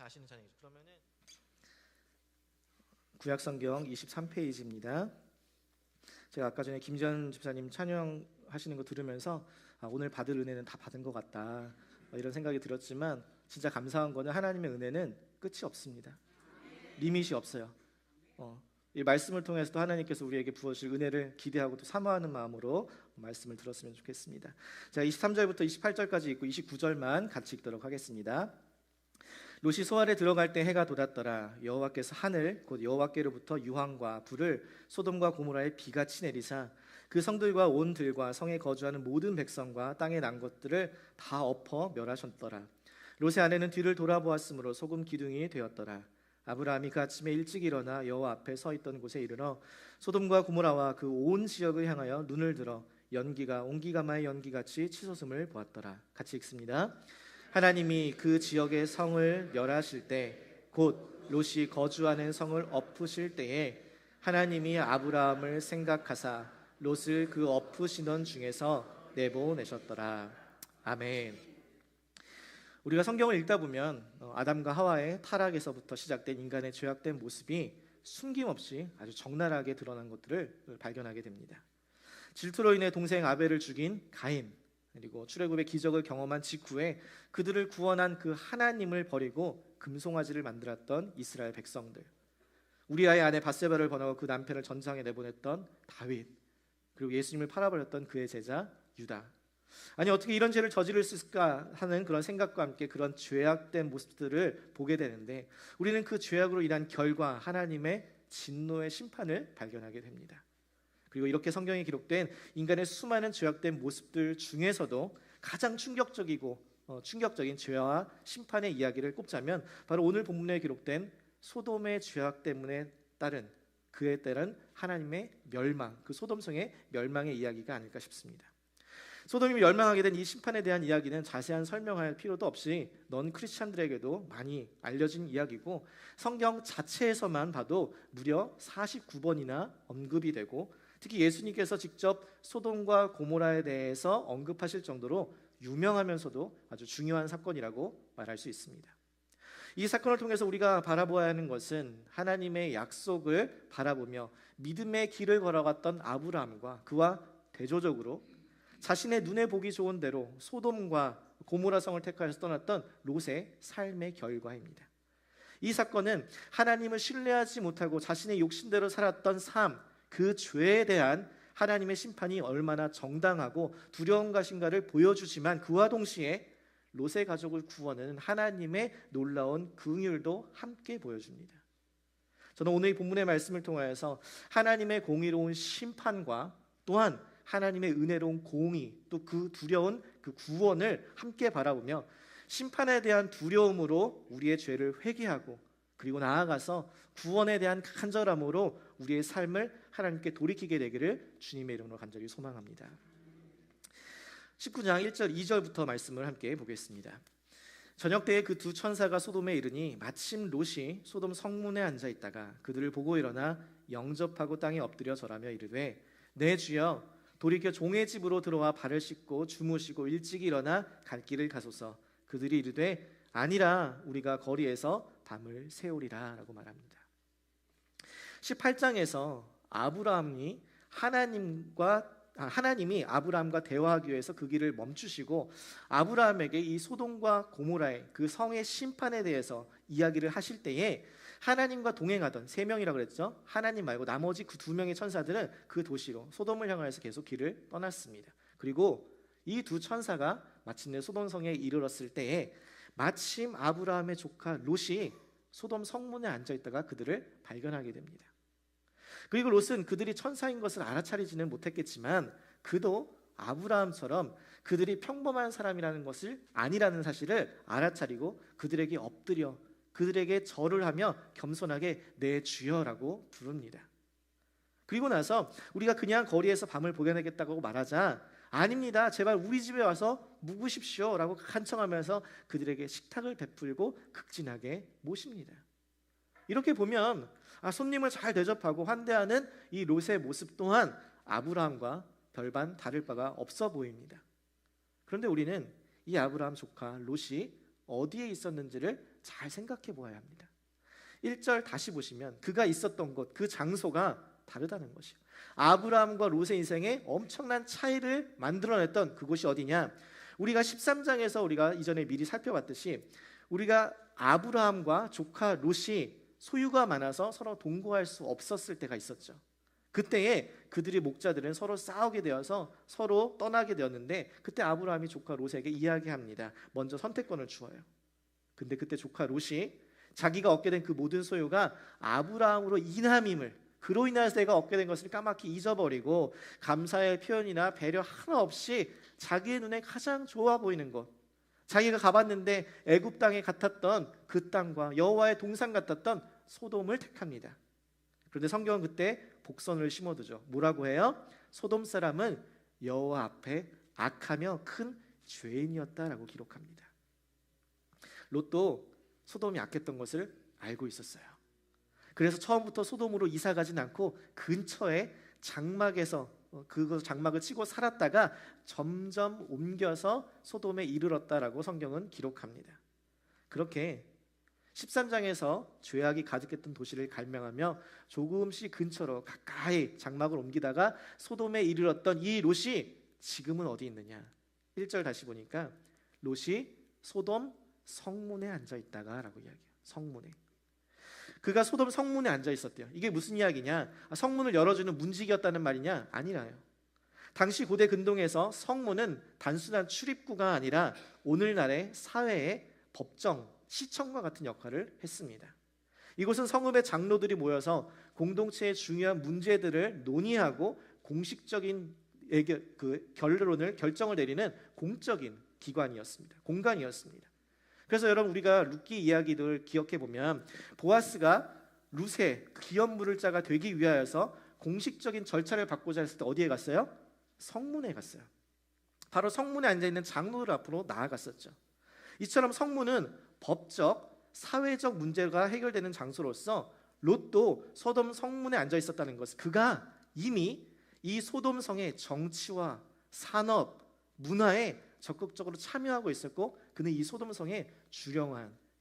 아시는 찬양이죠. 그러면은 구약성경 23페이지입니다. 제가 아까 전에 김지현 집사님 찬양하시는 거 들으면서 오늘 받을 은혜는 다 받은 것 같다 이런 생각이 들었지만 진짜 감사한 거는 하나님의 은혜는 끝이 없습니다. 리밋이 없어요. 이 말씀을 통해서도 하나님께서 우리에게 부어주실 은혜를 기대하고 또 사모하는 마음으로 말씀을 들었으면 좋겠습니다. 자, 23절부터 28절까지 읽고 29절만 같이 읽도록 하겠습니다. 롯이 소알에 들어갈 때 해가 돋았더라. 여호와께서 하늘 곧 여호와께로부터 유황과 불을 소돔과 고모라에 비같이 내리사 그 성들과 온 들과 성에 거주하는 모든 백성과 땅에 난 것들을 다 엎어 멸하셨더라. 롯의 아내는 뒤를 돌아보았으므로 소금 기둥이 되었더라. 아브라함이 그 아침에 일찍 일어나 여호와 앞에 서 있던 곳에 이르러 소돔과 고모라와 그 온 지역을 향하여 눈을 들어 연기가 온기가마의 연기같이 치솟음을 보았더라. 같이 읽습니다. 하나님이 그 지역의 성을 멸하실 때 곧 롯이 거주하는 성을 엎으실 때에 하나님이 아브라함을 생각하사 롯을 그 엎으시던 중에서 내보내셨더라. 아멘. 우리가 성경을 읽다 보면 아담과 하와의 타락에서부터 시작된 인간의 죄악된 모습이 숨김없이 아주 적나라하게 드러난 것들을 발견하게 됩니다. 질투로 인해 동생 아벨을 죽인 가인, 그리고 출애굽의 기적을 경험한 직후에 그들을 구원한 그 하나님을 버리고 금송아지를 만들었던 이스라엘 백성들, 우리아의 아내 밧세바를 번하고 그 남편을 전장에 내보냈던 다윗, 그리고 예수님을 팔아버렸던 그의 제자 유다. 아니 어떻게 이런 죄를 저지를 수 있을까 하는 그런 생각과 함께 그런 죄악된 모습들을 보게 되는데 우리는 그 죄악으로 인한 결과 하나님의 진노의 심판을 발견하게 됩니다. 그리고 이렇게 성경에 기록된 인간의 수많은 죄악된 모습들 중에서도 가장 충격적인 죄와 심판의 이야기를 꼽자면 바로 오늘 본문에 기록된 소돔의 죄악 때문에 따른 그에 따른 하나님의 멸망, 그 소돔성의 멸망의 이야기가 아닐까 싶습니다. 소돔이 멸망하게 된 이 심판에 대한 이야기는 자세한 설명할 필요도 없이 넌 크리스찬들에게도 많이 알려진 이야기고 성경 자체에서만 봐도 무려 49번이나 언급이 되고 특히 예수님께서 직접 소돔과 고모라에 대해서 언급하실 정도로 유명하면서도 아주 중요한 사건이라고 말할 수 있습니다. 이 사건을 통해서 우리가 바라보아야 하는 것은 하나님의 약속을 바라보며 믿음의 길을 걸어갔던 아브라함과 그와 대조적으로 자신의 눈에 보기 좋은 대로 소돔과 고모라 성을 택하여서 떠났던 롯의 삶의 결과입니다. 이 사건은 하나님을 신뢰하지 못하고 자신의 욕심대로 살았던 삶, 그 죄에 대한 하나님의 심판이 얼마나 정당하고 두려운 것인가를 보여주지만 그와 동시에 롯의 가족을 구원하는 하나님의 놀라운 긍휼도 함께 보여줍니다. 저는 오늘 이 본문의 말씀을 통하여서 하나님의 공의로운 심판과 또한 하나님의 은혜로운 공의, 또 그 두려운 그 구원을 함께 바라보며 심판에 대한 두려움으로 우리의 죄를 회개하고 그리고 나아가서 구원에 대한 간절함으로 우리의 삶을 하나님께 돌이키게 되기를 주님의 이름으로 간절히 소망합니다. 19장 1절 2절부터 말씀을 함께 보겠습니다. 저녁 때에 그 두 천사가 소돔에 이르니 마침 롯이 소돔 성문에 앉아 있다가 그들을 보고 일어나 영접하고 땅에 엎드려 절하며 이르되 내 주여 돌이켜 종의 집으로 들어와 발을 씻고 주무시고 일찍 일어나 갈 길을 가소서. 그들이 이르되 아니라 우리가 거리에서 밤을 새우리라 라고 말합니다. 18장에서 하나님이 아브라함과 대화하기 위해서 그 길을 멈추시고 아브라함에게 이 소돔과 고모라의 그 성의 심판에 대해서 이야기를 하실 때에 하나님과 동행하던 3명이라고 그랬죠. 하나님 말고 나머지 그 2명의 천사들은 그 도시로 소돔을 향하여서 계속 길을 떠났습니다. 그리고 이 두 천사가 마침내 소돔성에 이르렀을 때에 마침 아브라함의 조카 롯이 소돔 성문에 앉아있다가 그들을 발견하게 됩니다. 그리고 롯은 그들이 천사인 것을 알아차리지는 못했겠지만 그도 아브라함처럼 그들이 평범한 사람이라는 것을 아니라는 사실을 알아차리고 그들에게 엎드려 그들에게 절을 하며 겸손하게 내 주여라고 부릅니다. 그리고 나서 우리가 그냥 거리에서 밤을 보내겠다고 말하자 아닙니다, 제발 우리 집에 와서 묵으십시오 라고 간청하면서 그들에게 식탁을 베풀고 극진하게 모십니다. 이렇게 보면 손님을 잘 대접하고 환대하는 이 롯의 모습 또한 아브라함과 별반 다를 바가 없어 보입니다. 그런데 우리는 이 아브라함 조카 롯이 어디에 있었는지를 잘 생각해 보아야 합니다. 1절 다시 보시면 그가 있었던 곳, 그 장소가 다르다는 것이요. 아브라함과 롯의 인생에 엄청난 차이를 만들어냈던 그곳이 어디냐? 우리가 13장에서 우리가 이전에 미리 살펴봤듯이 우리가 아브라함과 조카 롯이 소유가 많아서 서로 동거할 수 없었을 때가 있었죠. 그때에 그들의 목자들은 서로 싸우게 되어서 서로 떠나게 되었는데, 그때 아브라함이 조카 롯에게 이야기합니다. 먼저 선택권을 주어요. 근데 그때 조카 롯이 자기가 얻게 된 그 모든 소유가 아브라함으로 인함임을, 그로 인해서 내가 얻게 된 것을 까맣게 잊어버리고 감사의 표현이나 배려 하나 없이 자기의 눈에 가장 좋아 보이는 것, 자기가 가봤는데 애굽 땅에 같았던 그 땅과 여호와의 동산 같았던 소돔을 택합니다. 그런데 성경은 그때 복선을 심어두죠. 뭐라고 해요? 소돔 사람은 여호와 앞에 악하며 큰 죄인이었다라고 기록합니다. 롯도 소돔이 악했던 것을 알고 있었어요. 그래서 처음부터 소돔으로 이사 가진 않고 근처에 장막에서 그 장막을 치고 살았다가 점점 옮겨서 소돔에 이르렀다라고 성경은 기록합니다. 그렇게 13장에서 죄악이 가득했던 도시를 갈망하며 조금씩 근처로 가까이 장막을 옮기다가 소돔에 이르렀던 이 롯이 지금은 어디 있느냐? 1절 다시 보니까 롯이 소돔 성문에 앉아 있다가라고 이야기해요. 성문에. 그가 소돔 성문에 앉아 있었대요. 이게 무슨 이야기냐? 성문을 열어주는 문지기였다는 말이냐? 아니라요. 당시 고대 근동에서 성문은 단순한 출입구가 아니라 오늘날의 사회의 법정, 시청과 같은 역할을 했습니다. 이곳은 성읍의 장로들이 모여서 공동체의 중요한 문제들을 논의하고 공식적인 결정을 내리는 공적인 기관이었습니다. 공간이었습니다. 그래서 여러분, 우리가 룻기 이야기들 기억해 보면 보아스가 룻의 기업 물을 자가 되기 위하여서 공식적인 절차를 받고자 했을 때 어디에 갔어요? 성문에 갔어요. 바로 성문에 앉아 있는 장로들 앞으로 나아갔었죠. 이처럼 성문은 법적, 사회적 문제가 해결되는 장소로서 롯도 소돔 성문에 앉아 있었다는 것은 그가 이미 이 소돔 성의 정치와 산업, 문화에 적극적으로 참여하고 있었고, 그는 이 소돔 성의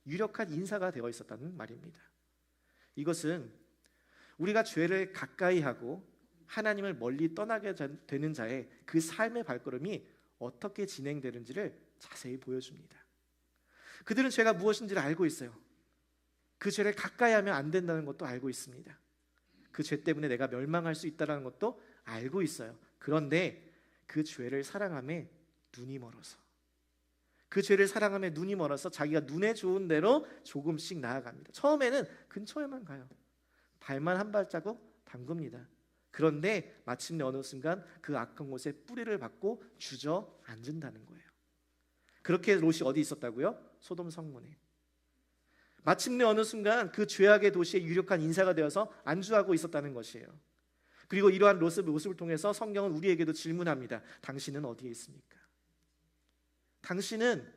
유력한 인사가 되어 있었다는 말입니다. 이것은 우리가 죄를 가까이 하고 하나님을 멀리 떠나게 되는 자의 그 삶의 발걸음이 어떻게 진행되는지를 자세히 보여줍니다. 그들은 죄가 무엇인지를 알고 있어요. 그 죄를 가까이 하면 안 된다는 것도 알고 있습니다. 그 죄 때문에 내가 멸망할 수 있다는 것도 알고 있어요. 그런데 그 죄를 사랑함에 눈이 멀어서, 그 죄를 사랑함에 눈이 멀어서 자기가 눈에 좋은 대로 조금씩 나아갑니다. 처음에는 근처에만 가요. 발만 한 발자국 담급니다. 그런데 마침내 어느 순간 그 악한 곳에 뿌리를 박고 주저앉는다는 거예요. 그렇게 롯이 어디 있었다고요? 소돔 성문에. 마침내 어느 순간 그 죄악의 도시의 유력한 인사가 되어서 안주하고 있었다는 것이에요. 그리고 이러한 롯의 모습을 통해서 성경은 우리에게도 질문합니다. 당신은 어디에 있습니까? 당신은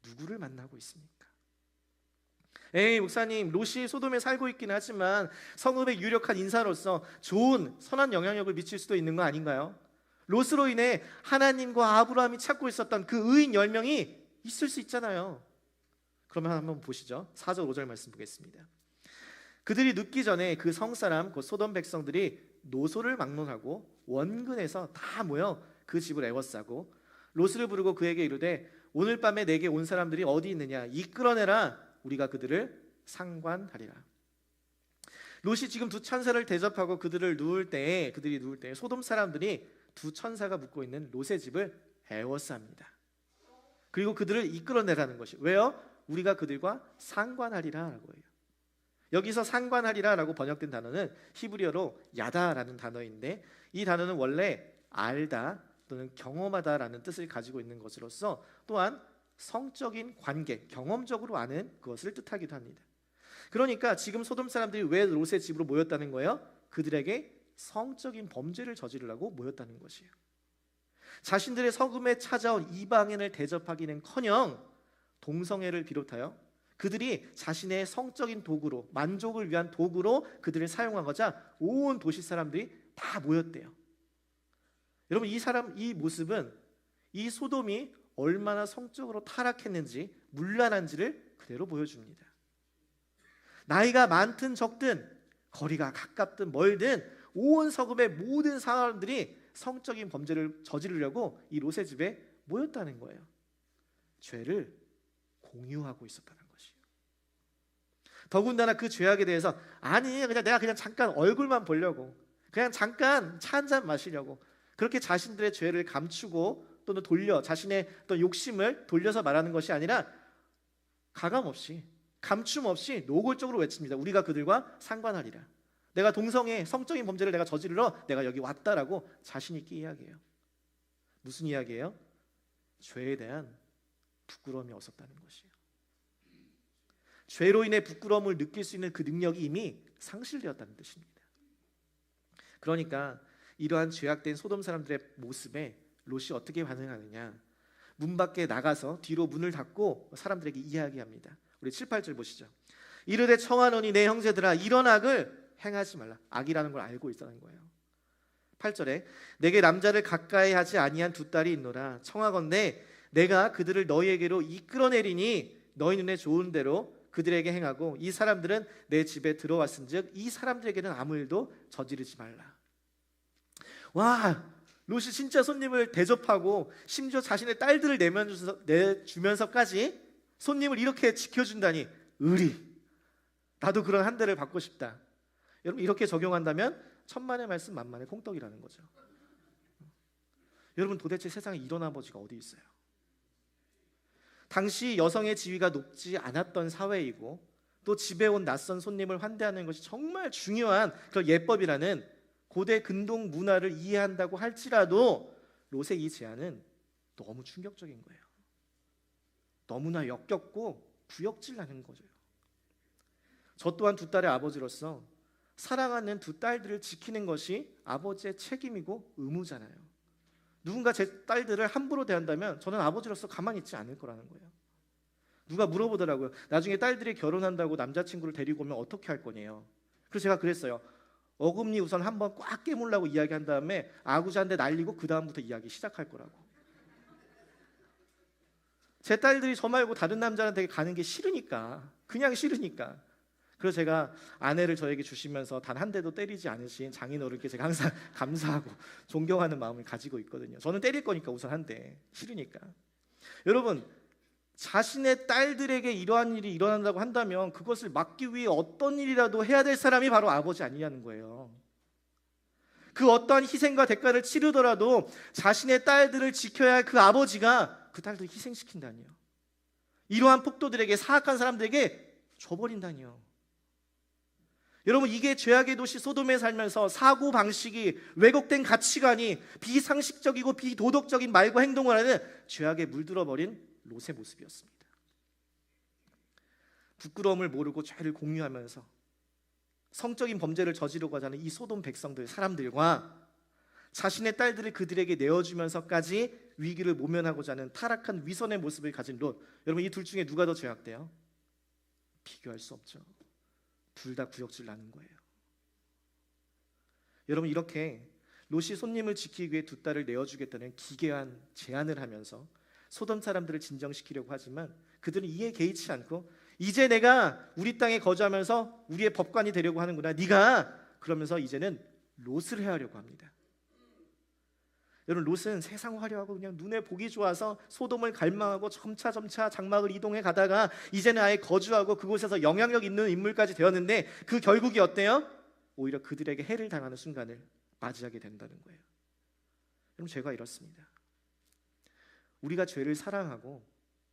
누구를 만나고 있습니까? 에이, 목사님, 롯이 소돔에 살고 있긴 하지만 성읍의 유력한 인사로서 좋은 선한 영향력을 미칠 수도 있는 거 아닌가요? 롯으로 인해 하나님과 아브라함이 찾고 있었던 그 의인 10명이 있을 수 있잖아요. 그러면 한번 보시죠. 4절 5절 말씀 보겠습니다. 그들이 눕기 전에 그 성사람 곧 소돔 백성들이 노소를 막론하고 원근에서 다 모여 그 집을 에워싸고 롯을 부르고 그에게 이르되 오늘 밤에 내게 온 사람들이 어디 있느냐 이끌어내라. 우리가 그들을 상관하리라. 롯이 지금 두 천사를 대접하고 그들이 누울 때에 소돔 사람들이 두 천사가 묵고 있는 롯의 집을 에워쌉니다. 그리고 그들을 이끌어내라는 것이 왜요? 우리가 그들과 상관하리라라고 해요. 여기서 상관하리라라고 번역된 단어는 히브리어로 야다라는 단어인데, 이 단어는 원래 알다 또는 경험하다라는 뜻을 가지고 있는 것으로서 또한 성적인 관계, 경험적으로 아는 그것을 뜻하기도 합니다. 그러니까 지금 소돔 사람들이 왜 롯의 집으로 모였다는 거예요? 그들에게 성적인 범죄를 저지르려고 모였다는 것이에요. 자신들의 성읍에 찾아온 이방인을 대접하기는커녕 동성애를 비롯하여 그들이 자신의 성적인 도구로, 만족을 위한 도구로 그들을 사용하고자 온 도시 사람들이 다 모였대요. 여러분, 이 모습은 이 소돔이 얼마나 성적으로 타락했는지, 문란한지를 그대로 보여줍니다. 나이가 많든 적든 거리가 가깝든 멀든 온 서금의 모든 사람들이 성적인 범죄를 저지르려고 이 롯의 집에 모였다는 거예요. 죄를 공유하고 있었다는 것이에요. 더군다나 그 죄악에 대해서 아니 그냥 내가 그냥 잠깐 얼굴만 보려고, 그냥 잠깐 차 한 잔 마시려고 그렇게 자신들의 죄를 감추고 또는 돌려 자신의 어떤 욕심을 돌려서 말하는 것이 아니라 가감 없이 감춤 없이 노골적으로 외칩니다. 우리가 그들과 상관하리라. 내가 동성애 성적인 범죄를 내가 저지르러 내가 여기 왔다라고 자신 있게 이야기해요. 무슨 이야기예요? 죄에 대한 부끄러움이 없었다는 것이에요. 죄로 인해 부끄러움을 느낄 수 있는 그 능력이 이미 상실되었다는 뜻입니다. 그러니까 이러한 죄악된 소돔 사람들의 모습에 롯이 어떻게 반응하느냐, 문 밖에 나가서 뒤로 문을 닫고 사람들에게 이야기합니다. 우리 7, 8절 보시죠. 이르되 청하노니 내 형제들아 이런 악을 행하지 말라. 악이라는 걸 알고 있다는 거예요. 8절에 내게 남자를 가까이 하지 아니한 두 딸이 있노라. 청하건대 내가 그들을 너희에게로 이끌어내리니 너희 눈에 좋은 대로 그들에게 행하고 이 사람들은 내 집에 들어왔은즉 이 사람들에게는 아무 일도 저지르지 말라. 와, 롯이 진짜 손님을 대접하고 심지어 자신의 딸들을 내주면서까지 손님을 이렇게 지켜준다니 의리. 나도 그런 한 대를 받고 싶다. 여러분 이렇게 적용한다면 천만의 말씀 만만의 콩떡이라는 거죠. 여러분 도대체 세상에 이런 아버지가 어디 있어요? 당시 여성의 지위가 높지 않았던 사회이고 또 집에 온 낯선 손님을 환대하는 것이 정말 중요한 그런 예법이라는 고대 근동 문화를 이해한다고 할지라도 롯의 이 제안은 너무 충격적인 거예요. 너무나 역겹고 구역질 나는 거죠. 저 또한 두 딸의 아버지로서 사랑하는 두 딸들을 지키는 것이 아버지의 책임이고 의무잖아요. 누군가 제 딸들을 함부로 대한다면 저는 아버지로서 가만히 있지 않을 거라는 거예요. 누가 물어보더라고요. 나중에 딸들이 결혼한다고 남자친구를 데리고 오면 어떻게 할 거냐요. 그래서 제가 그랬어요. 어금니 우선 한번 꽉 깨물라고 이야기한 다음에 아구자 한 대 날리고 그 다음부터 이야기 시작할 거라고. 제 딸들이 저 말고 다른 남자한테 가는 게 싫으니까, 그냥 싫으니까. 그래서 제가 아내를 저에게 주시면서 단 한 대도 때리지 않으신 장인어른께 제가 항상 감사하고 존경하는 마음을 가지고 있거든요. 저는 때릴 거니까 우선 한 대, 싫으니까. 여러분 자신의 딸들에게 이러한 일이 일어난다고 한다면 그것을 막기 위해 어떤 일이라도 해야 될 사람이 바로 아버지 아니냐는 거예요. 그 어떠한 희생과 대가를 치르더라도 자신의 딸들을 지켜야 할 그 아버지가 그 딸들을 희생시킨다니요. 이러한 폭도들에게, 사악한 사람들에게 줘버린다니요. 여러분 이게 죄악의 도시 소돔에 살면서 사고방식이, 왜곡된 가치관이, 비상식적이고 비도덕적인 말과 행동을 하는 죄악에 물들어버린 롯의 모습이었습니다. 부끄러움을 모르고 죄를 공유하면서 성적인 범죄를 저지르고자 하는 이 소돔 백성들, 사람들과 자신의 딸들을 그들에게 내어주면서까지 위기를 모면하고자 하는 타락한 위선의 모습을 가진 롯. 여러분 이 둘 중에 누가 더 죄악돼요? 비교할 수 없죠. 둘 다 구역질 나는 거예요. 여러분 이렇게 롯이 손님을 지키기 위해 두 딸을 내어주겠다는 기괴한 제안을 하면서 소돔 사람들을 진정시키려고 하지만 그들은 이에 개의치 않고 이제 내가 우리 땅에 거주하면서 우리의 법관이 되려고 하는구나, 네가, 그러면서 이제는 롯을 해하려고 합니다. 여러분 롯은 세상 화려하고 그냥 눈에 보기 좋아서 소돔을 갈망하고 점차 장막을 이동해 가다가 이제는 아예 거주하고 그곳에서 영향력 있는 인물까지 되었는데 그 결국이 어때요? 오히려 그들에게 해를 당하는 순간을 맞이하게 된다는 거예요. 여러분 죄가 이렇습니다. 우리가 죄를 사랑하고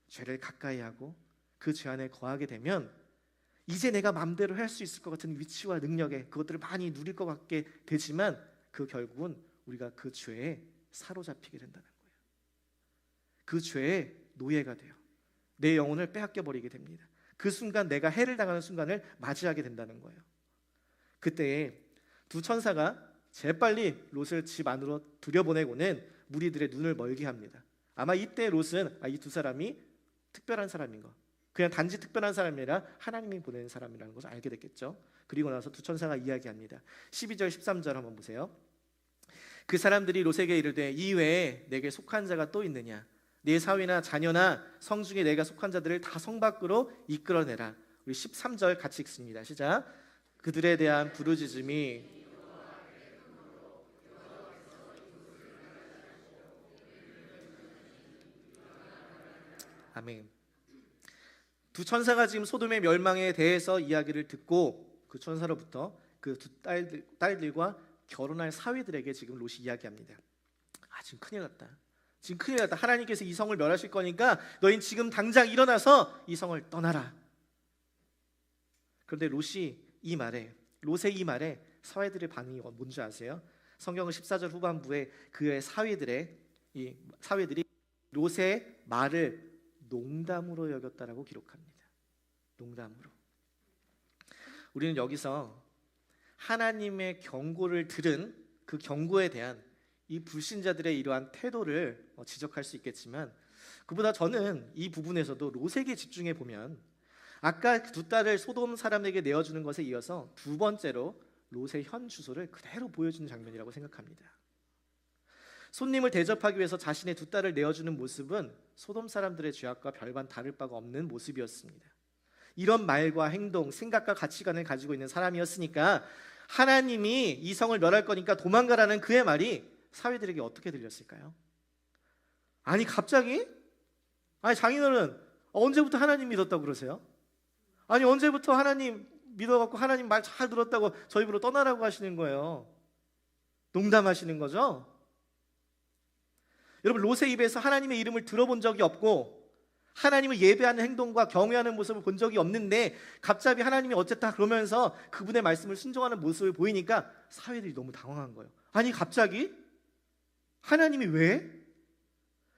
죄를 가까이 하고 그 죄 안에 거하게 되면 이제 내가 마음대로 할 수 있을 것 같은 위치와 능력에 그것들을 많이 누릴 것 같게 되지만 그 결국은 우리가 그 죄에 사로잡히게 된다는 거예요. 그 죄의 노예가 돼요. 내 영혼을 빼앗겨 버리게 됩니다. 그 순간 내가 해를 당하는 순간을 맞이하게 된다는 거예요. 그때에 두 천사가 재빨리 롯을 집 안으로 들여보내고는 무리들의 눈을 멀게 합니다. 아마 이때 롯은 이 두 사람이 특별한 사람인 거, 그냥 단지 특별한 사람이 아니라 하나님이 보내는 사람이라는 것을 알게 됐겠죠. 그리고 나서 두 천사가 이야기합니다. 12절 13절 한번 보세요. 그 사람들이 롯에게 이르되 이외에 내게 속한 자가 또 있느냐? 네 사위나 자녀나 성중에 내가 속한 자들을 다 성 밖으로 이끌어내라. 우리 13절 같이 읽습니다. 시작. 그들에 대한 부르짖음이 아멘. 두 천사가 지금 소돔의 멸망에 대해서 이야기를 듣고 그 천사로부터 그 두 딸들과 결혼할 사위들에게 지금 롯이 이야기합니다. 지금 큰일 났다. 지금 큰일 났다. 하나님께서 이 성을 멸하실 거니까 너희는 지금 당장 일어나서 이 성을 떠나라. 그런데 롯의 이 말에 사위들의 반응이 뭔지 아세요? 성경은 14절 후반부에 그의 사위들이 롯의 말을 농담으로 여겼다라고 기록합니다. 농담으로. 우리는 여기서 하나님의 경고를 들은 그 경고에 대한 이 불신자들의 이러한 태도를 지적할 수 있겠지만, 그보다 저는 이 부분에서도 롯에게 집중해 보면 아까 두 딸을 소돔 사람에게 내어주는 것에 이어서 두 번째로 롯의 현 주소를 그대로 보여주는 장면이라고 생각합니다. 손님을 대접하기 위해서 자신의 두 딸을 내어주는 모습은 소돔 사람들의 죄악과 별반 다를 바가 없는 모습이었습니다. 이런 말과 행동, 생각과 가치관을 가지고 있는 사람이었으니까 하나님이 이 성을 멸할 거니까 도망가라는 그의 말이 사위들에게 어떻게 들렸을까요? 아니 갑자기? 아니 장인어른 언제부터 하나님 믿었다고 그러세요? 아니 언제부터 하나님 믿어갖고 하나님 말 잘 들었다고 저희 집으로 떠나라고 하시는 거예요? 농담하시는 거죠? 여러분, 롯의 입에서 하나님의 이름을 들어본 적이 없고 하나님을 예배하는 행동과 경외하는 모습을 본 적이 없는데 갑자기 하나님이 어쨌다 그러면서 그분의 말씀을 순종하는 모습을 보이니까 사위들이 너무 당황한 거예요. 아니 갑자기? 하나님이 왜?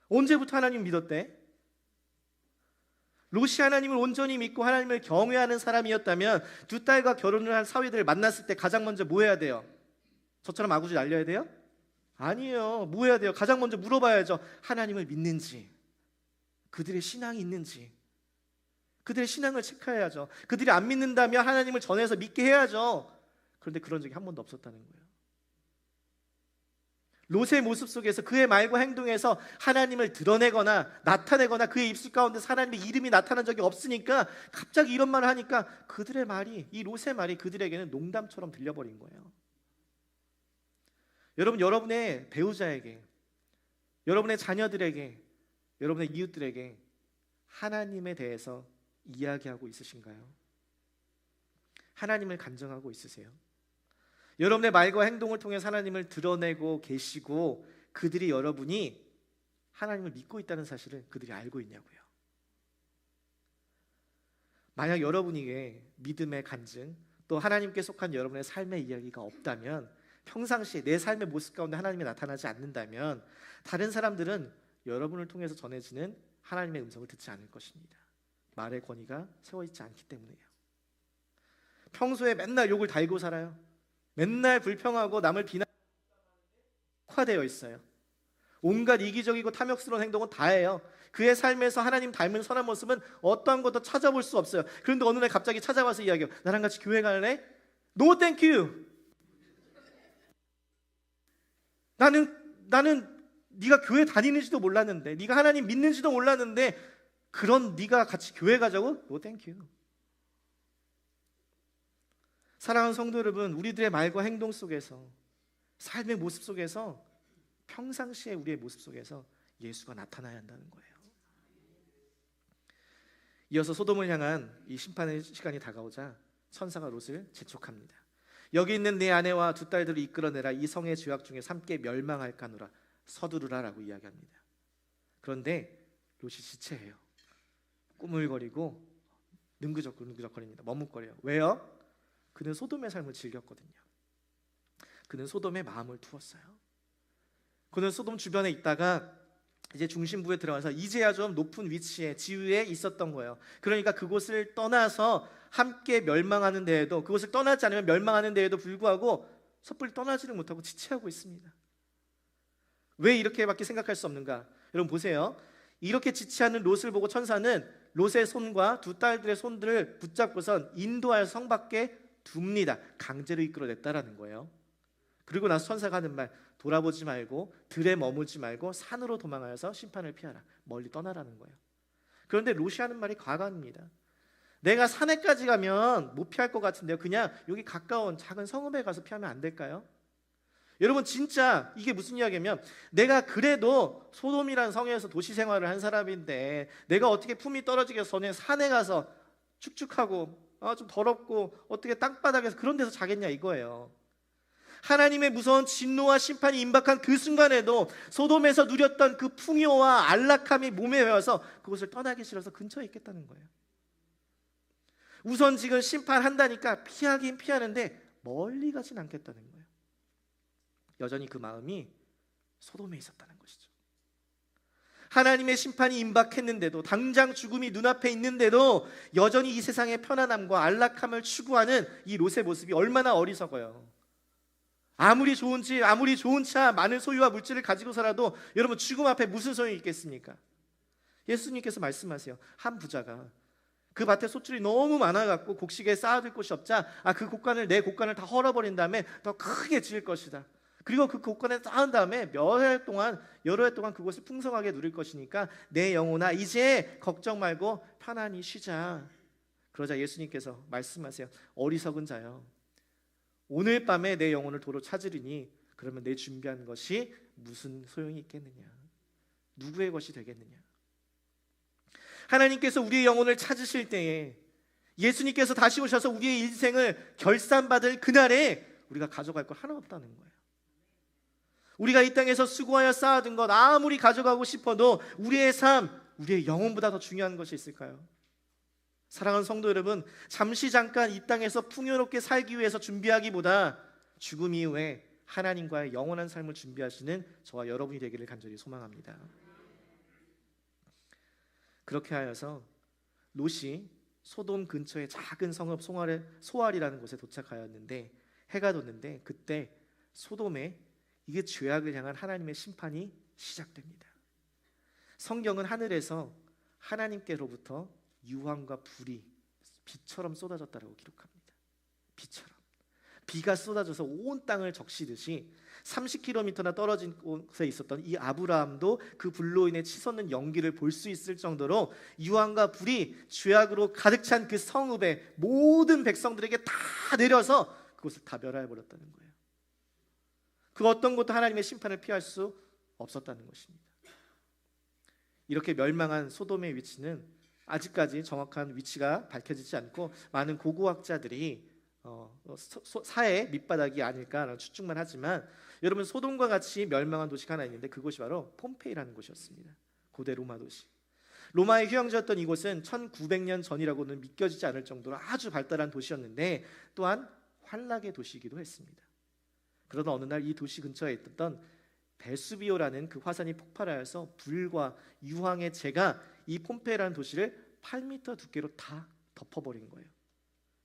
언제부터 하나님 믿었대? 롯이 하나님을 온전히 믿고 하나님을 경외하는 사람이었다면 두 딸과 결혼을 한 사위들을 만났을 때 가장 먼저 뭐 해야 돼요? 저처럼 아구지 날려야 돼요? 아니에요. 뭐 해야 돼요? 가장 먼저 물어봐야죠. 하나님을 믿는지, 그들의 신앙이 있는지, 그들의 신앙을 체크해야죠. 그들이 안 믿는다면 하나님을 전해서 믿게 해야죠. 그런데 그런 적이 한 번도 없었다는 거예요. 롯의 모습 속에서 그의 말과 행동에서 하나님을 드러내거나 나타내거나 그의 입술 가운데 하나님의 이름이 나타난 적이 없으니까 갑자기 이런 말을 하니까 그들의 말이, 이 롯의 말이 그들에게는 농담처럼 들려버린 거예요. 여러분, 여러분의 배우자에게, 여러분의 자녀들에게, 여러분의 이웃들에게 하나님에 대해서 이야기하고 있으신가요? 하나님을 간증하고 있으세요? 여러분의 말과 행동을 통해 하나님을 드러내고 계시고 그들이 여러분이 하나님을 믿고 있다는 사실을 그들이 알고 있냐고요. 만약 여러분에게 믿음의 간증 또 하나님께 속한 여러분의 삶의 이야기가 없다면, 평상시에 내 삶의 모습 가운데 하나님이 나타나지 않는다면 다른 사람들은 여러분을 통해서 전해지는 하나님의 음성을 듣지 않을 것입니다. 말의 권위가 세워있지 않기 때문이에요. 평소에 맨날 욕을 달고 살아요. 맨날 불평하고 남을 비난화되어 있어요. 온갖 이기적이고 탐욕스러운 행동은 다 해요. 그의 삶에서 하나님 닮은 선한 모습은 어떠한 것도 찾아볼 수 없어요. 그런데 어느 날 갑자기 찾아와서 이야기해요. 나랑 같이 교회 갈래? No thank you. 나는 네가 교회 다니는지도 몰랐는데, 네가 하나님 믿는지도 몰랐는데 그런 네가 같이 교회 가자고? No thank you. 사랑하는 성도 여러분, 우리들의 말과 행동 속에서, 삶의 모습 속에서, 평상시에 우리의 모습 속에서 예수가 나타나야 한다는 거예요. 이어서 소돔을 향한 이 심판의 시간이 다가오자 천사가 롯을 재촉합니다. 여기 있는 내 아내와 두 딸들을 이끌어내라. 이 성의 죄악 중에 함께 멸망할까노라. 서두르라라고 이야기합니다. 그런데 롯이 지체해요. 꾸물거리고 능그적거립니다. 머뭇거려요. 왜요? 그는 소돔의 삶을 즐겼거든요. 그는 소돔에 마음을 두었어요. 그는 소돔 주변에 있다가 이제 중심부에 들어가서 이제야 좀 높은 위치에, 지위에 있었던 거예요. 그러니까 그곳을 떠나서 함께 멸망하는 데에도, 그곳을 떠나지 않으면 멸망하는 데에도 불구하고 섣불리 떠나지를 못하고 지체하고 있습니다. 왜 이렇게밖에 생각할 수 없는가? 여러분 보세요. 이렇게 지체하는 롯을 보고 천사는 롯의 손과 두 딸들의 손들을 붙잡고선 인도하여 성 밖에 둡니다. 강제로 이끌어냈다라는 거예요. 그리고 나서 천사가 하는 말, 돌아보지 말고 들에 머물지 말고 산으로 도망하여서 심판을 피하라. 멀리 떠나라는 거예요. 그런데 롯이 하는 말이 과감합니다. 내가 산에까지 가면 못 피할 것 같은데요. 그냥 여기 가까운 작은 성읍에 가서 피하면 안 될까요? 여러분 진짜 이게 무슨 이야기냐면 내가 그래도 소돔이라는 성에서 도시 생활을 한 사람인데 내가 어떻게 품이 떨어지겠어? 산에 가서 축축하고 좀 더럽고 어떻게 땅바닥에서 그런 데서 자겠냐 이거예요. 하나님의 무서운 진노와 심판이 임박한 그 순간에도 소돔에서 누렸던 그 풍요와 안락함이 몸에 배어서 그곳을 떠나기 싫어서 근처에 있겠다는 거예요. 우선 지금 심판한다니까 피하긴 피하는데 멀리 가진 않겠다는 거예요. 여전히 그 마음이 소돔에 있었다는 것이죠. 하나님의 심판이 임박했는데도 당장 죽음이 눈앞에 있는데도 여전히 이 세상의 편안함과 안락함을 추구하는 이 롯의 모습이 얼마나 어리석어요. 아무리 좋은 집, 아무리 좋은 차, 많은 소유와 물질을 가지고서라도 여러분 죽음 앞에 무슨 소용이 있겠습니까? 예수님께서 말씀하세요. 한 부자가 그 밭에 소출이 너무 많아갖고 곡식에 쌓아둘 곳이 없자 그 곡간을 내 곡간을 다 헐어버린 다음에 더 크게 지을 것이다. 그리고 그 곡간에 쌓은 다음에 여러 해 동안 그곳을 풍성하게 누릴 것이니까 내 영혼아 이제 걱정 말고 편안히 쉬자. 그러자 예수님께서 말씀하세요. 어리석은 자여, 오늘 밤에 내 영혼을 도로 찾으리니 그러면 내 준비한 것이 무슨 소용이 있겠느냐? 누구의 것이 되겠느냐? 하나님께서 우리의 영혼을 찾으실 때에 예수님께서 다시 오셔서 우리의 인생을 결산받을 그날에 우리가 가져갈 거 하나 없다는 거예요. 우리가 이 땅에서 수고하여 쌓아둔 것 아무리 가져가고 싶어도 우리의 삶, 우리의 영혼보다 더 중요한 것이 있을까요? 사랑하는 성도 여러분, 잠시 잠깐 이 땅에서 풍요롭게 살기 위해서 준비하기보다 죽음 이후에 하나님과의 영원한 삶을 준비하시는 저와 여러분이 되기를 간절히 소망합니다. 그렇게 하여서 롯이 소돔 근처의 작은 성읍 소알이라는 곳에 도착하였는데 해가 돋는데 그때 소돔에 이게 죄악을 향한 하나님의 심판이 시작됩니다. 성경은 하늘에서 하나님께로부터 유황과 불이 비처럼 쏟아졌다라고 기록합니다. 비처럼 비가 쏟아져서 온 땅을 적시듯이 30km나 떨어진 곳에 있었던 이 아브라함도 그 불로 인해 치솟는 연기를 볼 수 있을 정도로 유황과 불이 죄악으로 가득 찬 그 성읍의 모든 백성들에게 다 내려서 그곳을 다 멸하여 버렸다는 거예요. 그 어떤 것도 하나님의 심판을 피할 수 없었다는 것입니다. 이렇게 멸망한 소돔의 위치는 아직까지 정확한 위치가 밝혀지지 않고 많은 고고학자들이 사해 밑바닥이 아닐까라는 추측만 하지만 여러분 소돔과 같이 멸망한 도시가 하나 있는데 그곳이 바로 폼페이라는 곳이었습니다. 고대 로마 도시. 로마의 휴양지였던 이곳은 1900년 전이라고는 믿겨지지 않을 정도로 아주 발달한 도시였는데 또한 환락의 도시이기도 했습니다. 그러던 어느 날 이 도시 근처에 있었던 베수비오라는 그 화산이 폭발하여서 불과 유황의 재가 이 폼페이라는 도시를 8m 두께로 다 덮어버린 거예요.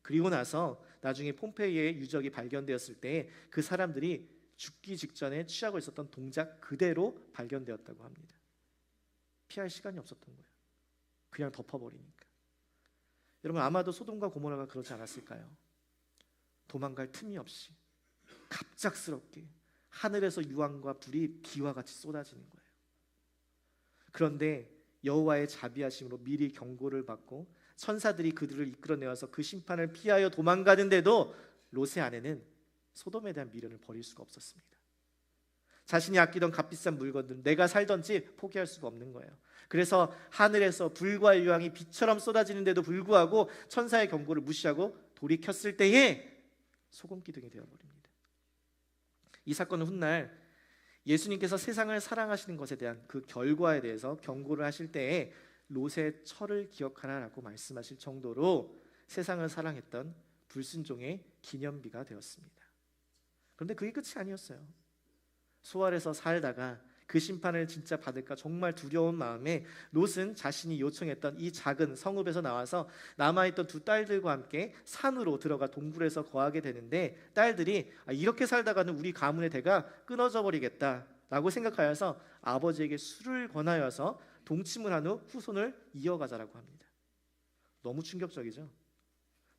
그리고 나서 나중에 폼페이의 유적이 발견되었을 때 그 사람들이 죽기 직전에 취하고 있었던 동작 그대로 발견되었다고 합니다. 피할 시간이 없었던 거예요. 그냥 덮어버리니까. 여러분 아마도 소돔과 고모라가 그렇지 않았을까요? 도망갈 틈이 없이 갑작스럽게 하늘에서 유황과 불이 비와 같이 쏟아지는 거예요. 그런데 여호와의 자비하심으로 미리 경고를 받고 천사들이 그들을 이끌어내어서 그 심판을 피하여 도망가는데도 롯의 아내는 소돔에 대한 미련을 버릴 수가 없었습니다. 자신이 아끼던 값비싼 물건들 내가 살던지 포기할 수가 없는 거예요. 그래서 하늘에서 불과 유황이 비처럼 쏟아지는데도 불구하고 천사의 경고를 무시하고 돌이켰을 때에 소금기둥이 되어버립니다. 이 사건은 훗날 예수님께서 세상을 사랑하시는 것에 대한 그 결과에 대해서 경고를 하실 때에 롯의 철을 기억하라라고 말씀하실 정도로 세상을 사랑했던 불순종의 기념비가 되었습니다. 그런데 그게 끝이 아니었어요. 소알에서 살다가 그 심판을 진짜 받을까 정말 두려운 마음에 롯은 자신이 요청했던 이 작은 성읍에서 나와서 남아있던 두 딸들과 함께 산으로 들어가 동굴에서 거하게 되는데 딸들이 이렇게 살다가는 우리 가문의 대가 끊어져 버리겠다라고 생각하여서 아버지에게 술을 권하여서 동침을 한 후 후손을 이어가자라고 합니다. 너무 충격적이죠.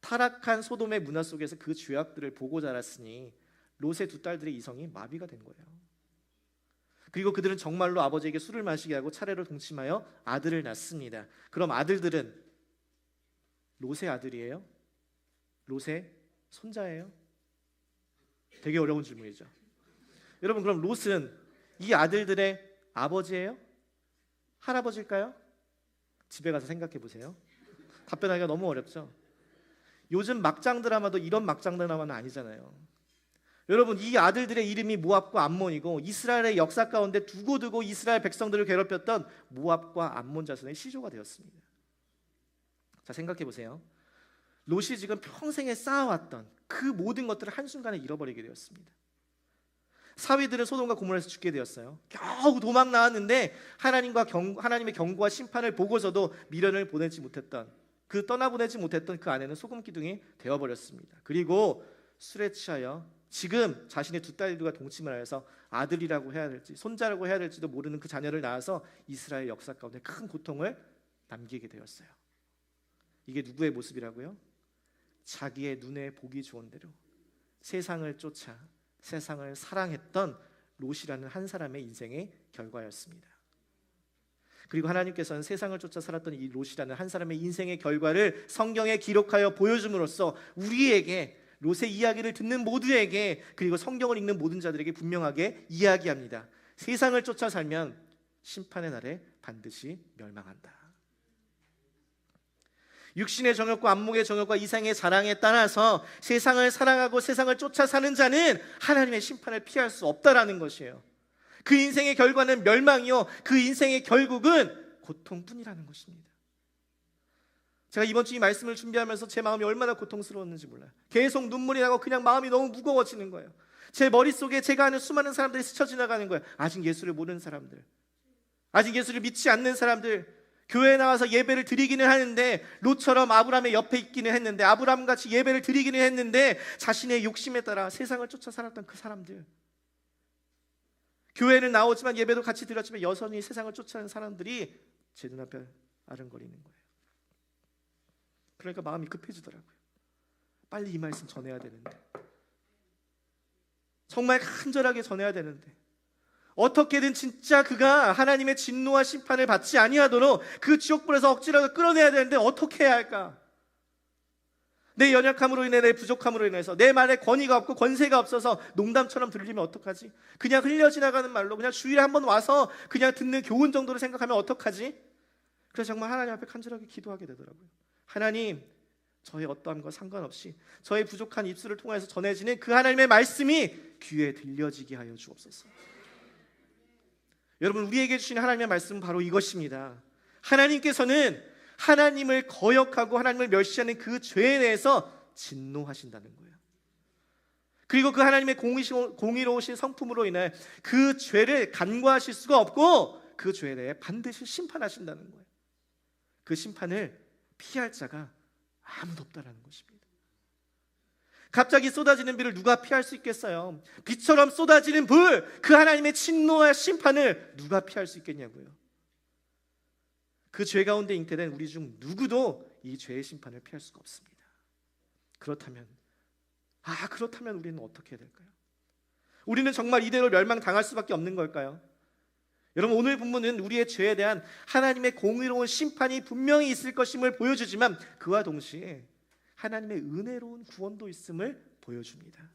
타락한 소돔의 문화 속에서 그 죄악들을 보고 자랐으니 롯의 두 딸들의 이성이 마비가 된 거예요. 그리고 그들은 정말로 아버지에게 술을 마시게 하고 차례로 동침하여 아들을 낳습니다. 그럼 아들들은 롯의 아들이에요? 롯의 손자예요? 되게 어려운 질문이죠. 여러분, 그럼 롯은 이 아들들의 아버지예요? 할아버지일까요? 집에 가서 생각해 보세요. 답변하기가 너무 어렵죠. 요즘 막장 드라마도 이런 막장 드라마는 아니잖아요. 여러분, 이 아들들의 이름이 모압과 암몬이고 이스라엘의 역사 가운데 두고두고 이스라엘 백성들을 괴롭혔던 모압과 암몬 자손의 시조가 되었습니다. 자, 생각해 보세요. 롯이 지금 평생에 쌓아왔던 그 모든 것들을 한순간에 잃어버리게 되었습니다. 사위들은 소돔과 고모라에서 죽게 되었어요. 겨우 도망 나왔는데 하나님의 경고와 심판을 보고서도 미련을 보내지 못했던, 떠나보내지 못했던 그 아내는 소금 기둥이 되어버렸습니다. 그리고 술에 취하여 지금 자신의 두 딸들과 동침을 하여서 아들이라고 해야 될지 손자라고 해야 될지도 모르는 그 자녀를 낳아서 이스라엘 역사 가운데 큰 고통을 남기게 되었어요. 이게 누구의 모습이라고요? 자기의 눈에 보기 좋은 대로 세상을 쫓아 세상을 사랑했던 롯이라는 한 사람의 인생의 결과였습니다. 그리고 하나님께서는 세상을 쫓아 살았던 이 롯이라는 한 사람의 인생의 결과를 성경에 기록하여 보여줌으로써 우리에게, 롯의 이야기를 듣는 모두에게, 그리고 성경을 읽는 모든 자들에게 분명하게 이야기합니다. 세상을 쫓아 살면 심판의 날에 반드시 멸망한다. 육신의 정욕과 안목의 정욕과 이상의 자랑에 따라서 세상을 사랑하고 세상을 쫓아 사는 자는 하나님의 심판을 피할 수 없다라는 것이에요. 그 인생의 결과는 멸망이요, 그 인생의 결국은 고통뿐이라는 것입니다. 제가 이번 주 이 말씀을 준비하면서 제 마음이 얼마나 고통스러웠는지 몰라요. 계속 눈물이 나고 그냥 마음이 너무 무거워지는 거예요. 제 머릿속에 제가 아는 수많은 사람들이 스쳐 지나가는 거예요. 아직 예수를 모르는 사람들, 아직 예수를 믿지 않는 사람들, 교회에 나와서 예배를 드리기는 하는데 롯처럼 아브라함의 옆에 있기는 했는데, 아브라함같이 예배를 드리기는 했는데 자신의 욕심에 따라 세상을 쫓아 살았던 그 사람들, 교회는 나오지만 예배도 같이 드렸지만 여전히 세상을 쫓아가는 사람들이 제 눈앞에 아른거리는 거예요. 그러니까 마음이 급해지더라고요. 빨리 이 말씀 전해야 되는데, 정말 간절하게 전해야 되는데, 어떻게든 진짜 그가 하나님의 진노와 심판을 받지 아니하도록 그 지옥불에서 억지라도 끌어내야 되는데 어떻게 해야 할까? 내 연약함으로 인해, 내 부족함으로 인해서 내 말에 권위가 없고 권세가 없어서 농담처럼 들리면 어떡하지? 그냥 흘려 지나가는 말로, 그냥 주일에 한번 와서 그냥 듣는 교훈 정도로 생각하면 어떡하지? 그래서 정말 하나님 앞에 간절하게 기도하게 되더라고요. 하나님, 저의 어떠함과 상관없이 저의 부족한 입술을 통해서 전해지는 그 하나님의 말씀이 귀에 들려지게 하여 주옵소서. 여러분, 우리에게 주신 하나님의 말씀은 바로 이것입니다. 하나님께서는 하나님을 거역하고 하나님을 멸시하는 그 죄에 대해서 진노하신다는 거예요. 그리고 그 하나님의 공의로우신 성품으로 인해 그 죄를 간과하실 수가 없고 그 죄에 대해 반드시 심판하신다는 거예요. 그 심판을 피할 자가 아무도 없다는 것입니다. 갑자기 쏟아지는 비를 누가 피할 수 있겠어요? 비처럼 쏟아지는 불, 그 하나님의 진노와 심판을 누가 피할 수 있겠냐고요. 그 죄 가운데 잉태된 우리 중 누구도 이 죄의 심판을 피할 수가 없습니다. 그렇다면 우리는 어떻게 해야 될까요? 우리는 정말 이대로 멸망당할 수밖에 없는 걸까요? 여러분, 오늘 본문은 우리의 죄에 대한 하나님의 공의로운 심판이 분명히 있을 것임을 보여주지만 그와 동시에 하나님의 은혜로운 구원도 있음을 보여줍니다.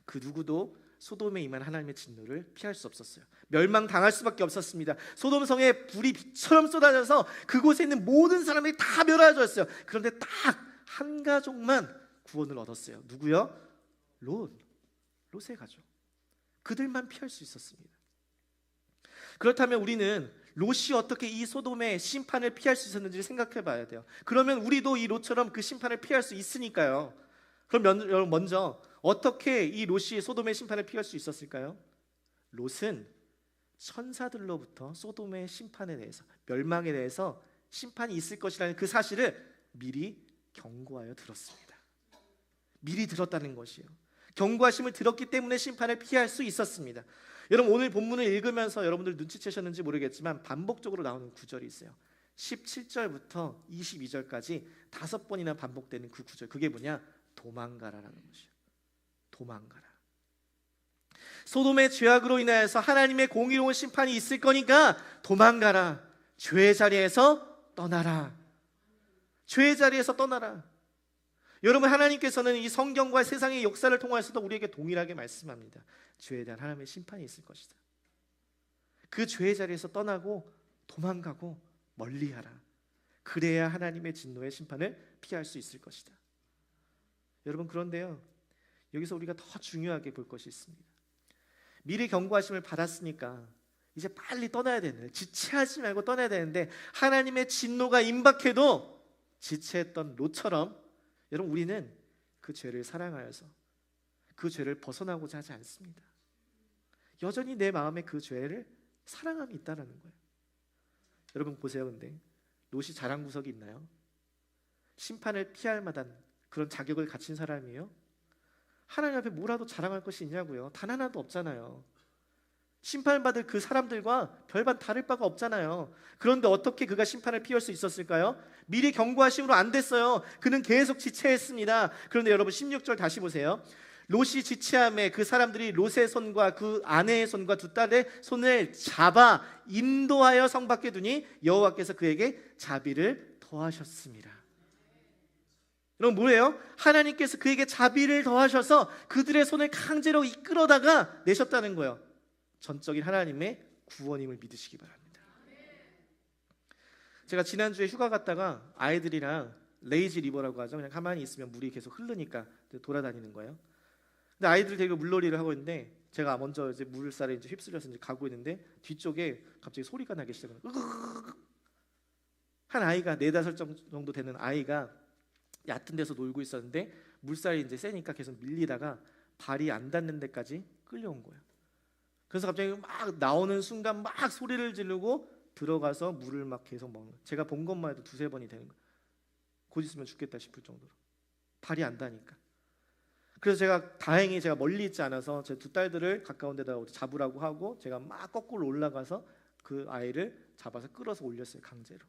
그 누구도 소돔에 임한 하나님의 진노를 피할 수 없었어요. 멸망당할 수밖에 없었습니다. 소돔 성에 불이 비처럼 쏟아져서 그곳에 있는 모든 사람들이 다 멸하였어요. 그런데 딱 한 가족만 구원을 얻었어요. 누구요? 롯의 가족. 그들만 피할 수 있었습니다. 그렇다면 우리는 롯이 어떻게 이 소돔의 심판을 피할 수 있었는지를 생각해 봐야 돼요. 그러면 우리도 이 롯처럼 그 심판을 피할 수 있으니까요. 그럼 여러분, 먼저 어떻게 이 롯이 소돔의 심판을 피할 수 있었을까요? 롯은 천사들로부터 소돔의 심판에 대해서, 멸망에 대해서 심판이 있을 것이라는 그 사실을 미리 경고하여 들었습니다. 미리 들었다는 것이요. 경고하심을 들었기 때문에 심판을 피할 수 있었습니다. 여러분, 오늘 본문을 읽으면서 여러분들 눈치채셨는지 모르겠지만 반복적으로 나오는 구절이 있어요. 17절부터 22절까지 5번이나 반복되는 그 구절, 그게 뭐냐? 도망가라라는 것이에요. 도망가라. 소돔의 죄악으로 인하여서 하나님의 공의로운 심판이 있을 거니까 도망가라. 죄의 자리에서 떠나라. 죄의 자리에서 떠나라. 여러분, 하나님께서는 이 성경과 세상의 역사를 통해서도 우리에게 동일하게 말씀합니다. 죄에 대한 하나님의 심판이 있을 것이다. 그 죄의 자리에서 떠나고 도망가고 멀리하라. 그래야 하나님의 진노의 심판을 피할 수 있을 것이다. 여러분, 그런데요, 여기서 우리가 더 중요하게 볼 것이 있습니다. 미리 경고하심을 받았으니까 이제 빨리 떠나야 되는데, 지체하지 말고 떠나야 되는데, 하나님의 진노가 임박해도 지체했던 롯처럼 여러분, 우리는 그 죄를 사랑하여서 그 죄를 벗어나고자 하지 않습니다. 여전히 내 마음에 그 죄를 사랑함이 있다는 거예요. 여러분 보세요. 근데 롯이 자랑구석이 있나요? 심판을 피할 만한 그런 자격을 갖춘 사람이에요? 하나님 앞에 뭐라도 자랑할 것이 있냐고요? 단 하나도 없잖아요. 심판받을 그 사람들과 별반 다를 바가 없잖아요. 그런데 어떻게 그가 심판을 피할 수 있었을까요? 미리 경고하심으로 안 됐어요. 그는 계속 지체했습니다. 그런데 여러분 16절 다시 보세요. 롯이 지체함에 그 사람들이 롯의 손과 그 아내의 손과 두 딸의 손을 잡아 인도하여 성 밖에 두니 여호와께서 그에게 자비를 더하셨습니다. 여러분, 뭐예요? 하나님께서 그에게 자비를 더하셔서 그들의 손을 강제로 이끌어다가 내셨다는 거예요. 전적인 하나님의 구원임을 믿으시기 바랍니다. 제가 지난주에 휴가 갔다가 아이들이랑 레이지 리버라고 하죠. 그냥 가만히 있으면 물이 계속 흐르니까 돌아다니는 거예요. 근데 아이들 데리고 물놀이를 하고 있는데 제가 먼저 이제 물살에 이제 휩쓸려서 이제 가고 있는데 뒤쪽에 갑자기 소리가 나기 시작해요. 한 아이가 4-5살 정도 되는 아이가 얕은 데서 놀고 있었는데 물살이 이제 세니까 계속 밀리다가 발이 안 닿는 데까지 끌려온 거예요. 그래서 갑자기 막 나오는 순간 막 소리를 지르고 들어가서 물을 막 계속 먹는 거예요. 제가 본 것만 해도 2-3번이 되는 거예요. 곧 있으면 죽겠다 싶을 정도로 발이 안 닿으니까. 그래서 제가 다행히 제가 멀리 있지 않아서 제 두 딸들을 가까운 데다 잡으라고 하고 제가 막 거꾸로 올라가서 그 아이를 잡아서 끌어서 올렸어요. 강제로.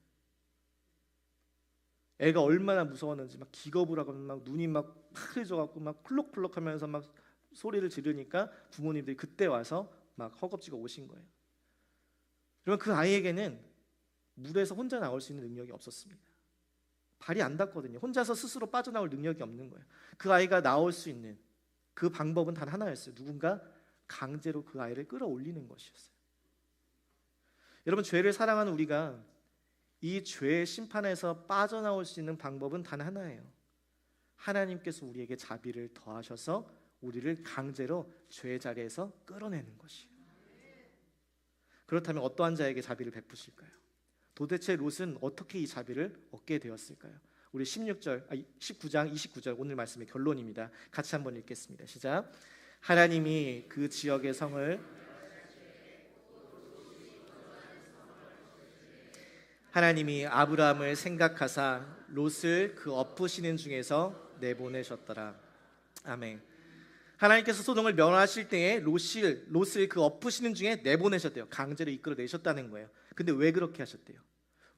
애가 얼마나 무서웠는지 막 기겁을 하고 막 눈이 막 파래져갖고 막 쿨럭쿨럭하면서 막 소리를 지르니까 부모님들이 그때 와서 막 허겁지겁 오신 거예요. 그러면 그 아이에게는 물에서 혼자 나올 수 있는 능력이 없었습니다. 발이 안 닿거든요. 혼자서 스스로 빠져나올 능력이 없는 거예요. 그 아이가 나올 수 있는 그 방법은 단 하나였어요. 누군가 강제로 그 아이를 끌어올리는 것이었어요. 여러분, 죄를 사랑하는 우리가 이 죄의 심판에서 빠져나올 수 있는 방법은 단 하나예요. 하나님께서 우리에게 자비를 더하셔서 우리를 강제로 죄의 자리에서 끌어내는 것이에요. 그렇다면 어떠한 자에게 자비를 베푸실까요? 도대체 롯은 어떻게 이 자비를 얻게 되었을까요? 우리 19장 29절 오늘 말씀의 결론입니다. 같이 한번 읽겠습니다. 시작. 하나님이 그 지역의 성을 하나님이 아브라함을 생각하사 롯을 그 엎으시는 중에서 내보내셨더라. 아멘. 하나님께서 소돔을 멸하실 때에 롯을 그 엎으시는 중에 내보내셨대요. 강제로 이끌어내셨다는 거예요. 근데 왜 그렇게 하셨대요?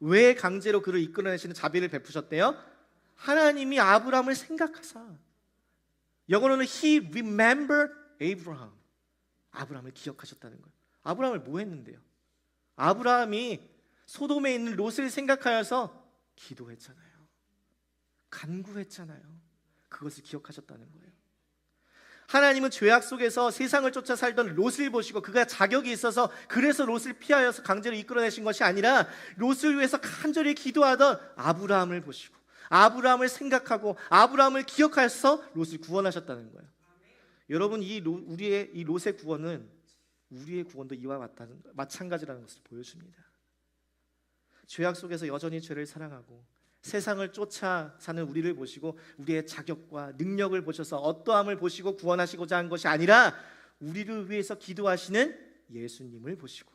왜 강제로 그를 이끌어내시는 자비를 베푸셨대요? 하나님이 아브라함을 생각하사. 영어로는 He remembered Abraham. 아브라함을 기억하셨다는 거예요. 아브라함을 뭐 했는데요? 아브라함이 소돔에 있는 롯을 생각하여서 기도했잖아요. 간구했잖아요. 그것을 기억하셨다는 거예요. 하나님은 죄악 속에서 세상을 쫓아 살던 롯을 보시고 그가 자격이 있어서 그래서 롯을 피하여서 강제로 이끌어내신 것이 아니라 롯을 위해서 간절히 기도하던 아브라함을 보시고 아브라함을 생각하고 아브라함을 기억하여서 롯을 구원하셨다는 거예요. 여러분, 우리의 이 롯의 구원은 우리의 구원도 이와 마찬가지라는 것을 보여줍니다. 죄악 속에서 여전히 죄를 사랑하고 세상을 쫓아 사는 우리를 보시고 우리의 자격과 능력을 보셔서 어떠함을 보시고 구원하시고자 한 것이 아니라 우리를 위해서 기도하시는 예수님을 보시고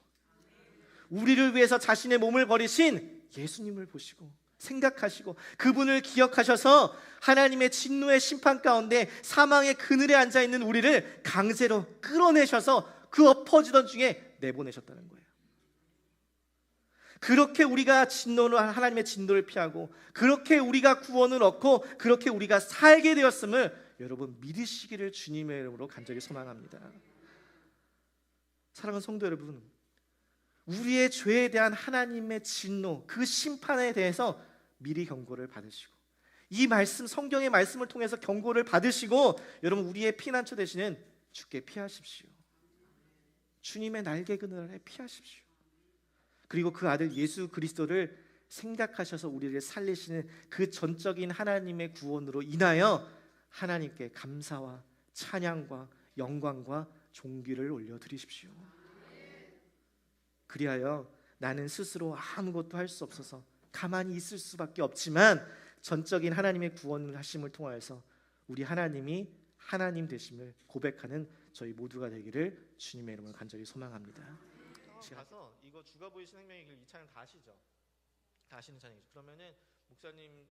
우리를 위해서 자신의 몸을 버리신 예수님을 보시고 생각하시고 그분을 기억하셔서 하나님의 진노의 심판 가운데 사망의 그늘에 앉아있는 우리를 강제로 끌어내셔서 그 엎어지던 중에 내보내셨다는 거예요. 그렇게 우리가 하나님의 진노를 피하고 그렇게 우리가 구원을 얻고 그렇게 우리가 살게 되었음을 여러분 믿으시기를 주님의 이름으로 간절히 소망합니다. 사랑하는 성도 여러분, 우리의 죄에 대한 하나님의 진노, 그 심판에 대해서 미리 경고를 받으시고 이 말씀, 성경의 말씀을 통해서 경고를 받으시고 여러분 우리의 피난처 되시는 주께 피하십시오. 주님의 날개 그늘에 피하십시오. 그리고 그 아들 예수 그리스도를 생각하셔서 우리를 살리시는 그 전적인 하나님의 구원으로 인하여 하나님께 감사와 찬양과 영광과 존귀를 올려드리십시오. 그리하여 나는 스스로 아무것도 할 수 없어서 가만히 있을 수밖에 없지만 전적인 하나님의 구원을 하심을 통하여서 우리 하나님이 하나님 되심을 고백하는 저희 모두가 되기를 주님의 이름으로 간절히 소망합니다. 가서 이거 주가 보이신 생명의 길 이 찬양 다 아시죠? 다 아시는 찬양이죠. 그러면은 목사님